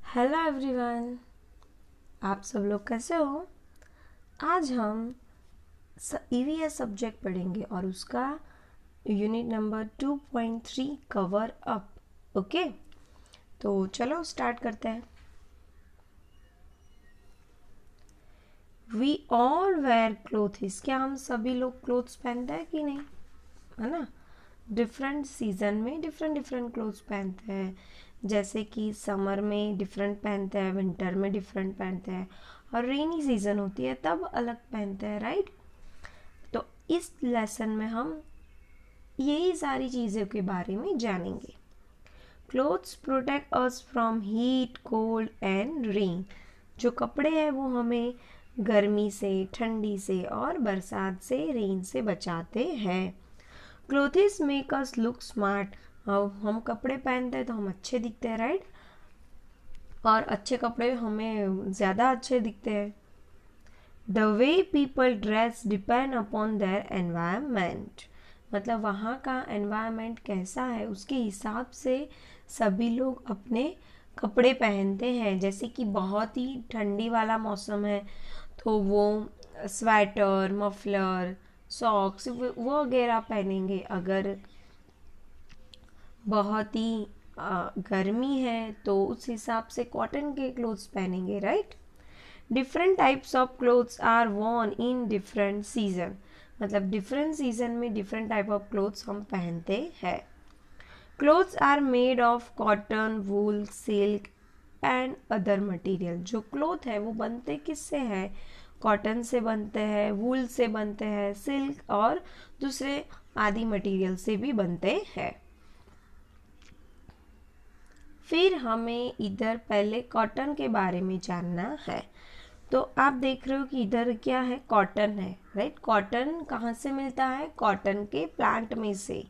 Hello everyone, आप सब लोग कैसे हो। आज हम ईवीएस सब्जेक्ट पढ़ेंगे और उसका unit number 2.3 cover up. Okay, तो चलो स्टार्ट करते हैं। वी ऑल वेयर क्लोथ्स, क्या हम सभी लोग क्लोथ्स पहनते हैं कि नहीं, है ना। डिफरेंट सीजन में डिफरेंट डिफरेंट क्लोथ्स पहनते हैं, जैसे कि समर में डिफरेंट पहनते हैं, विंटर में डिफरेंट पहनते हैं, और रेनी सीजन होती है तब अलग पहनते हैं, राइट। तो इस लेसन में हम यही सारी चीज़ों के बारे में जानेंगे। Clothes protect us from heat, cold and rain. जो कपड़े हैं वो हमें गर्मी से, ठंडी से और बरसात से, रेन से बचाते हैं। Clothes make us look smart. हम कपड़े पहनते हैं तो हम अच्छे दिखते हैं, राइट। और अच्छे कपड़े हमें ज़्यादा अच्छे दिखते हैं। The way people dress depend upon their environment, मतलब वहाँ का एनवायरमेंट कैसा है उसके हिसाब से सभी लोग अपने कपड़े पहनते हैं। जैसे कि बहुत ही ठंडी वाला मौसम है तो वो स्वेटर, मफलर, सॉक्स वो वगैरह पहनेंगे। अगर बहुत ही गर्मी है तो उस हिसाब से कॉटन के क्लोथ्स पहनेंगे, right. Different types of clothes are worn in different season, मतलब डिफरेंट सीजन में डिफरेंट टाइप ऑफ क्लोथ्स हम पहनते हैं। Clothes are made of cotton, wool, silk and other material. जो क्लोथ है वो बनते किससे हैं? कॉटन से बनते हैं, वूल से बनते हैं, सिल्क और दूसरे आदि मटेरियल से भी बनते हैं। फिर हमें इधर पहले कॉटन के बारे में जानना है। तो आप देख रहे हो कि इधर क्या है, कॉटन है, राइट। कॉटन कहाँ से मिलता है? कॉटन के प्लांट में से।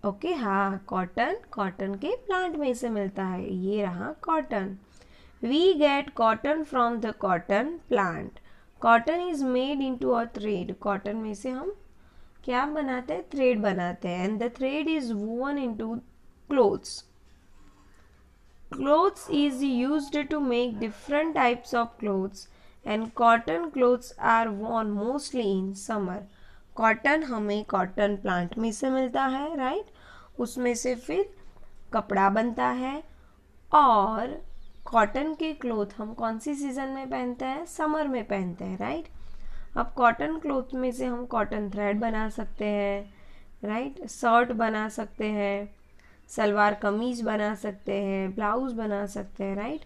ओके, हाँ, कॉटन कॉटन के प्लांट में से मिलता है। ये रहा cotton. We get cotton from the cotton plant. Cotton is made into a thread. Cotton में से हम क्या बनाते हैं? थ्रेड बनाते हैं। And the thread is woven into clothes. Clothes is used to make different types of clothes and cotton clothes are worn mostly in summer. Cotton हमें cotton plant में से मिलता है, राइट। उसमें से फिर कपड़ा बनता है और कॉटन के क्लोथ हम कौन सी सीजन में पहनते हैं? समर में पहनते हैं, राइट। अब कॉटन क्लोथ में से हम कॉटन थ्रेड बना सकते हैं, राइट। शर्ट बना सकते हैं, सलवार कमीज बना सकते हैं, ब्लाउज बना सकते हैं, राइट।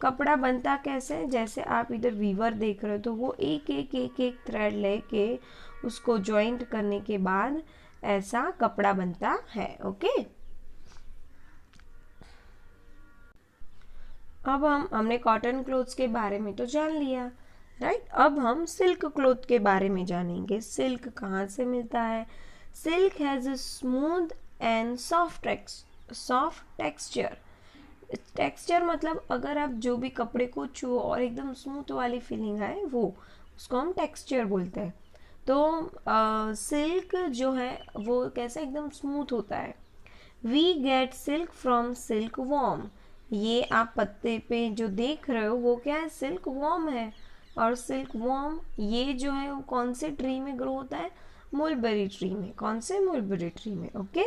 कपड़ा बनता कैसे? जैसे आप इधर वीवर देख रहे हो तो वो एक एक एक एक थ्रेड लेके उसको जॉइंट करने के बाद ऐसा कपड़ा बनता है। ओके, अब हमने कॉटन क्लोथ्स के बारे में तो जान लिया, राइट। अब हम सिल्क क्लोथ के बारे में जानेंगे। सिल्क कहाँ से मिलता है? Silk has a smooth and soft texture. Texture मतलब अगर आप जो भी कपड़े को छुओ और एकदम स्मूथ वाली फीलिंग आए वो, उसको हम टेक्सचर बोलते हैं। तो सिल्क जो है वो कैसे एकदम स्मूथ होता है। We get silk from silk worm. ये आप पत्ते पे जो देख रहे हो वो क्या है? सिल्क वॉर्म है। और सिल्क वॉर्म ये जो है वो कौन से ट्री में ग्रो होता है? मुलबेरी ट्री में। कौन से? मुलबेरी ट्री में। ओके,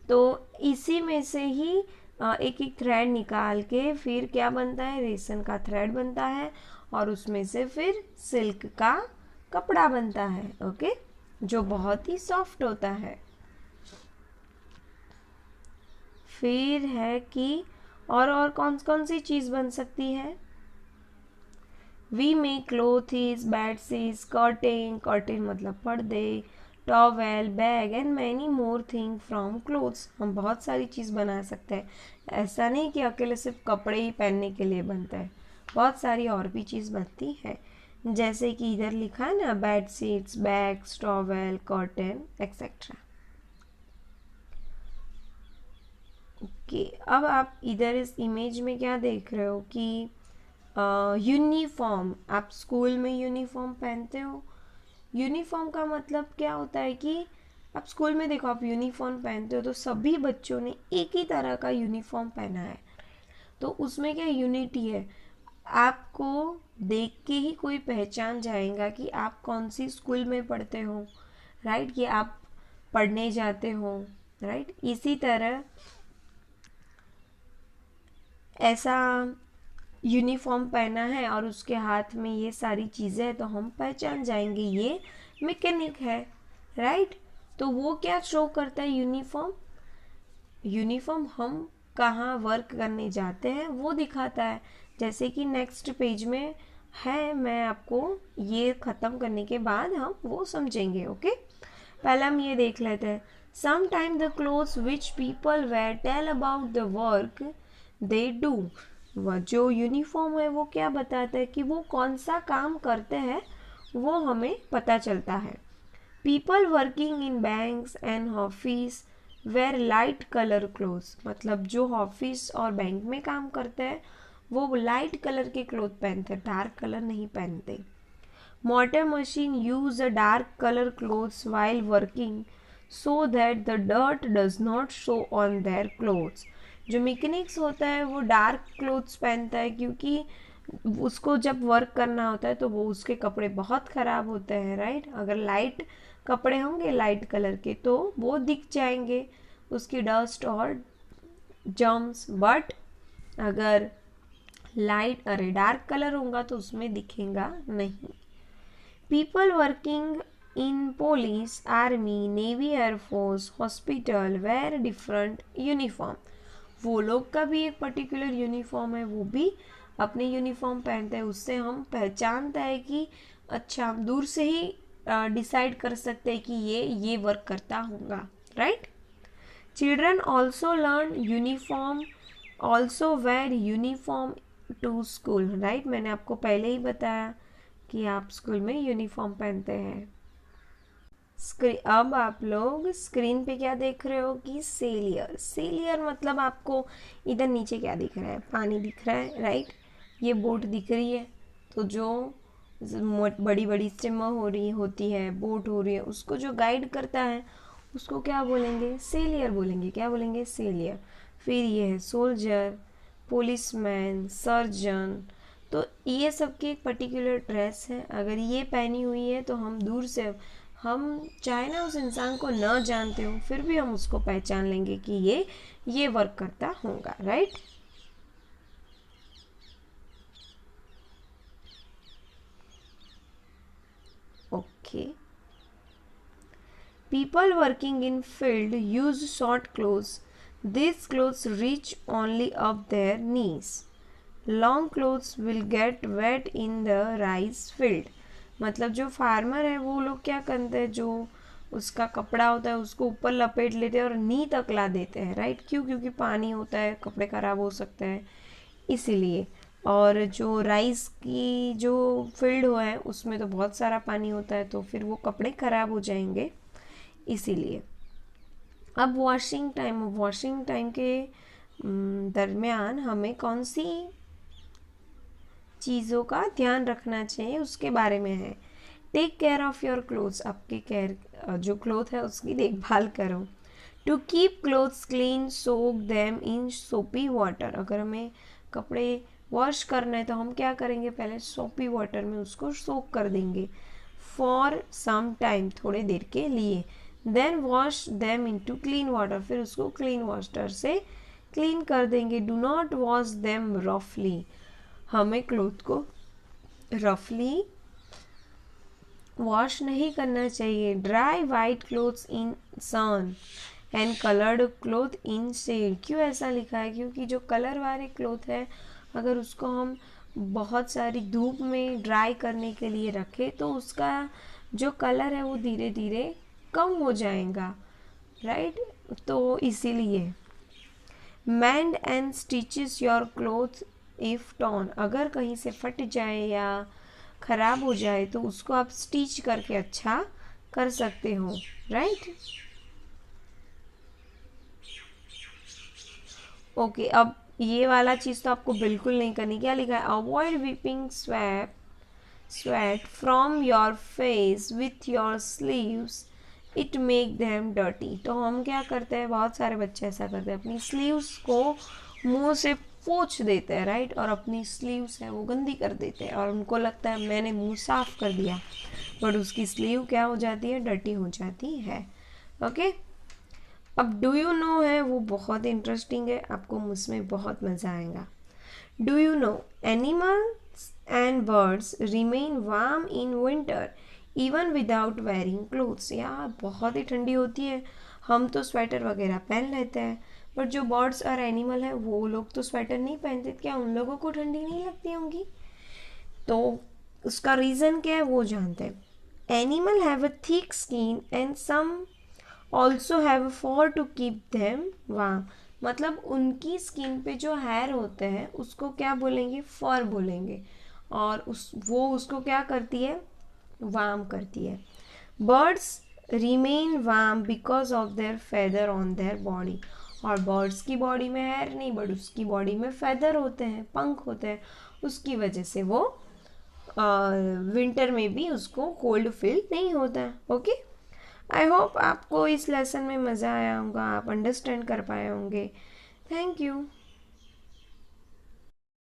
तो इसी में से ही एक एक थ्रेड निकाल के फिर क्या बनता है? रेशम का थ्रेड बनता है और उसमें से फिर सिल्क का कपड़ा बनता है। ओके, जो बहुत ही सॉफ्ट होता है। फिर है कि और कौन कौन सी चीज़ बन सकती है? We make clothes, bedsheets, curtain, curtain मतलब पर्दे, towel, bag and many more thing from clothes. हम बहुत सारी चीज़ बना सकते हैं। ऐसा नहीं कि अकेले सिर्फ कपड़े ही पहनने के लिए बनता है, बहुत सारी और भी चीज़ बनती है। जैसे कि इधर लिखा है ना, bedsheets, bags, towel, curtain etcetera. Okay, अब आप इधर इस इमेज में क्या देख रहे हो कि यूनिफॉर्म। आप स्कूल में यूनिफॉर्म पहनते हो। यूनिफॉर्म का मतलब क्या होता है कि आप स्कूल में देखो, आप यूनिफॉर्म पहनते हो तो सभी बच्चों ने एक ही तरह का यूनिफॉर्म पहना है। तो उसमें क्या यूनिटी है, आपको देख के ही कोई पहचान जाएगा कि आप कौन सी स्कूल में पढ़ते हो, राइट, कि आप पढ़ने जाते हो, राइट। इसी तरह ऐसा यूनिफॉर्म पहना है और उसके हाथ में ये सारी चीज़ें हैं तो हम पहचान जाएंगे ये मैकेनिक है, राइट। तो वो क्या शो करता है, यूनिफॉर्म, यूनिफॉर्म हम कहाँ वर्क करने जाते हैं वो दिखाता है। जैसे कि नेक्स्ट पेज में है, मैं आपको ये ख़त्म करने के बाद हम वो समझेंगे, ओके। पहले हम ये देख लेते हैं। Sometime the clothes which people wear tell about the work they do. वह जो यूनिफॉर्म है वो क्या बताता है कि वो कौन सा काम करते हैं, वो हमें पता चलता है। People working in banks and office where light colour clothes, मतलब जो ऑफिस और बैंक में काम करते हैं वो लाइट कलर के क्लोथ पहनते हैं, डार्क कलर नहीं पहनते। Motor machine use a dark colour clothes while working so that the dirt does not show on their clothes. जो मैकेनिक्स होता है वो डार्क क्लोथ्स पहनता है क्योंकि उसको जब वर्क करना होता है तो वो उसके कपड़े बहुत ख़राब होते हैं, राइट। अगर लाइट कपड़े होंगे लाइट कलर के तो वो दिख जाएंगे, उसकी डस्ट और जर्म्स, बट अगर डार्क कलर होगा तो उसमें दिखेगा नहीं। People working in police, army, navy, air force, hospital wear different uniform. वो लोग का भी एक पर्टिकुलर यूनिफॉर्म है, वो भी अपने यूनिफॉर्म पहनते हैं, उससे हम पहचानता है कि अच्छा, हम दूर से ही डिसाइड कर सकते हैं कि ये वर्क करता होगा, right. Children also learn uniform, also wear uniform to school, right. मैंने आपको पहले ही बताया कि आप स्कूल में यूनिफॉर्म पहनते हैं। अब आप लोग स्क्रीन पे क्या देख रहे हो कि सेलियर, सेलियर मतलब आपको इधर नीचे क्या दिख रहा है, पानी दिख रहा है, राइट। ये बोट दिख रही है, तो जो बड़ी बड़ी स्टीमर होती है, बोट हो रही है, उसको जो गाइड करता है उसको क्या बोलेंगे, सेलियर बोलेंगे। क्या बोलेंगे, सेलियर। फिर ये है सोल्जर, पुलिसमैन, सर्जन। तो ये सब की एक पर्टिकुलर ड्रेस है, अगर ये पहनी हुई है तो हम दूर से, हम चाहे ना उस इंसान को न जानते हो फिर भी हम उसको पहचान लेंगे कि ये वर्क करता होगा, right. Okay. People working in field use short clothes, this clothes reach only up their knees, long clothes will get wet in the rice field. मतलब जो फार्मर है वो लोग क्या करते हैं, जो उसका कपड़ा होता है उसको ऊपर लपेट लेते हैं और नी तक ला देते हैं, राइट। क्यों, क्योंकि पानी होता है, कपड़े ख़राब हो सकते हैं इसीलिए। और जो राइस की जो फील्ड हुआ है उसमें तो बहुत सारा पानी होता है तो फिर वो कपड़े ख़राब हो जाएंगे इसीलिए। अब वॉशिंग टाइम के दरमियान हमें कौन सी चीज़ों का ध्यान रखना चाहिए उसके बारे में है। Take care of your clothes, आपके केयर जो क्लोथ है उसकी देखभाल करो। To keep clothes clean soak them in soapy water, अगर हमें कपड़े वॉश करना है तो हम क्या करेंगे, पहले सोपी वाटर में उसको सोक कर देंगे फॉर सम टाइम, थोड़े देर के लिए। Then wash them into clean water, फिर उसको क्लीन वाटर से क्लीन कर देंगे। डू नॉट वॉश देम रफली, हमें क्लोथ को रफली वॉश नहीं करना चाहिए। Dry white clothes in sun and coloured cloth in shade. क्यों ऐसा लिखा है, क्योंकि जो कलर वाले क्लोथ है अगर उसको हम बहुत सारी धूप में ड्राई करने के लिए रखें तो उसका जो कलर है वो धीरे धीरे कम हो जाएगा, राइट। तो इसीलिए mend and stitches your cloth if torn, अगर कहीं से फट जाए या ख़राब हो जाए तो उसको आप स्टिच करके अच्छा कर सकते हो, राइट। ओके, अब ये वाला चीज़ तो आपको बिल्कुल नहीं करनी। क्या लिखा है, avoid weeping sweat from your face with your sleeves, it make them dirty. तो हम क्या करते हैं, बहुत सारे बच्चे ऐसा करते हैं, अपनी स्लीव्स को मुंह से पोंछ देते हैं, राइट, और अपनी स्लीव्स है वो गंदी कर देते हैं और उनको लगता है मैंने मुंह साफ कर दिया, बट उसकी स्लीव क्या हो जाती है, डर्टी हो जाती है। ओके, अब डू यू नो है वो बहुत इंटरेस्टिंग है, आपको उसमें बहुत मज़ा आएगा। Do you know animals and birds remain warm in winter even without wearing clothes. यार बहुत ही ठंडी होती है, हम तो स्वेटर वगैरह पहन लेते हैं, बट जो बर्ड्स और एनिमल है वो लोग तो स्वेटर नहीं पहनते, क्या उन लोगों को ठंडी नहीं लगती होंगी? तो उसका रीज़न क्या है वो जानते हैं। Animal have a thick skin and some also have fur to keep them warm. मतलब उनकी स्किन पे जो हेयर होते हैं उसको क्या बोलेंगे, फर बोलेंगे, और वो उसको क्या करती है, वार्म करती है। Birds remain warm because of their feather on their body. और बर्ड्स की बॉडी में हेयर नहीं, बट उसकी बॉडी में फेदर होते हैं, पंख होते हैं, उसकी वजह से वो विंटर में भी उसको कोल्ड फील नहीं होता है। ओके, आई होप आपको इस लेसन में मज़ा आया होगा, आप अंडरस्टैंड कर पाए होंगे। Thank you.